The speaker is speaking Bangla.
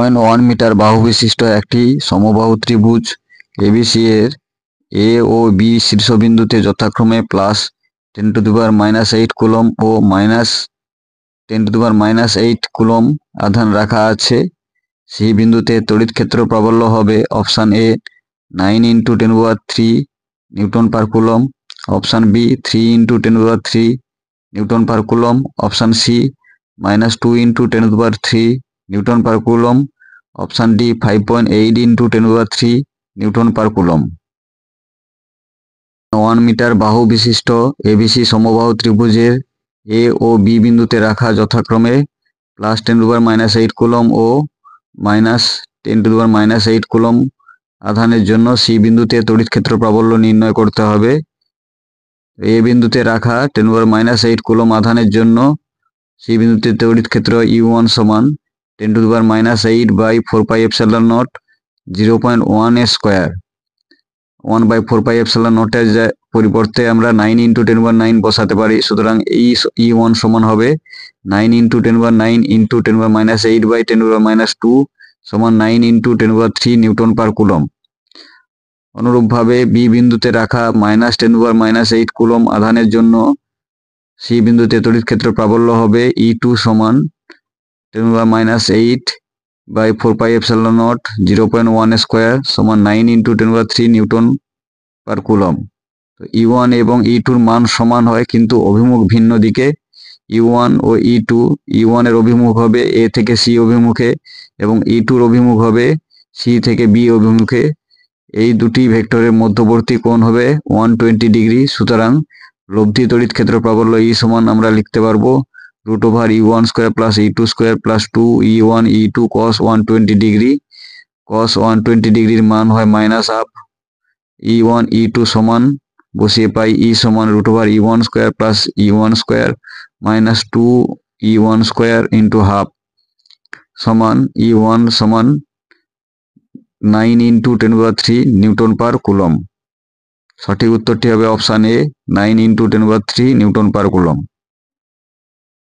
1 মিটার বাহু বিশিষ্ট একটি সমবাহু ত্রিভুজ এবিসি এর এ ও বি শীর্ষবিন্দুতে যথাক্রমে +10⁻⁸ কুলম্ব ও -10⁻⁸ কুলম্ব আধান রাখা আছে। সেই বিন্দুতে তড়িৎ ক্ষেত্র প্রাবল্য হবে option A 9 × 10⁻³ newton per coulomb, option B 3 × 10⁻³ newton per coulomb, option C -2 × 10⁻³ newton per coulomb, option D 5.8 × 10⁻³ newton per coulomb. 1 metre বাহু বিশিষ্ট এবিসি সমবাহু ত্রিভুজের এ ও বি বিন্দুতে রাখা যথাক্রমে +10⁻⁸ কুলম্ব ও -10⁻⁸ কুলম্ব আধানের জন্য সি বিন্দুতে তড়িৎ ক্ষেত্র প্রাবল্য নির্ণয় করতে হবে। এ বিন্দুতে রাখা 10⁻⁸ কুলম্ব আধানের জন্য সি বিন্দুতে তড়িৎ ক্ষেত্র U1 সমান 10⁻⁸/4πε0 0.1 স্কয়ার। 1/4πε0 এর পরিবর্তে আমরা 9 × 10⁻9 বসাতে পারি। সুতরাং E1 সমান হবে 9 × 10⁻9 × 10⁻8/10⁻2 সমান 9 × 10⁻³ নিউটন পার কুলম্ব। অনুরূপভাবে বি বিন্দুতে রাখা -10⁻⁸ কুলম্ব আধানের জন্য সি বিন্দুতে তড়িৎ ক্ষেত্র প্রাবল্য হবে E2 সমান 10⁻⁸/4πε0 0.1 স্কয়ার সমান 9 × 10⁻³ নিউটন পার কুলম্ব। E1 এবং E2 এর মান সমান হয় কিন্তু অভিমুখ ভিন্ন দিকে। E1 ও E2, E1 এর অভিমুখ হবে A থেকে C অভিমুখে এবং E2 এর অভিমুখ হবে C থেকে B অভিমুখে। এই দুটি ভেক্টরের মধ্যবর্তী কোণ হবে 120 ডিগ্রি। সুতরাং লব্ধি তড়িৎ ক্ষেত্র প্রাবল্য E সমান আমরা লিখতে পারবো √E1² + E2² + 2E1 E2 cos 120 degree. cos 120 ডিগ্রির মান হয় -½ E1 E2 সমান বসিয়ে পাই E সমান √E1² + E1² - 2E1² × ½ সমান E1 সমান 9 × 10⁻³ নিউটন পার কুলম্ব। সঠিক উত্তরটি হবে option A 9 × 10⁻³ newton per coulomb.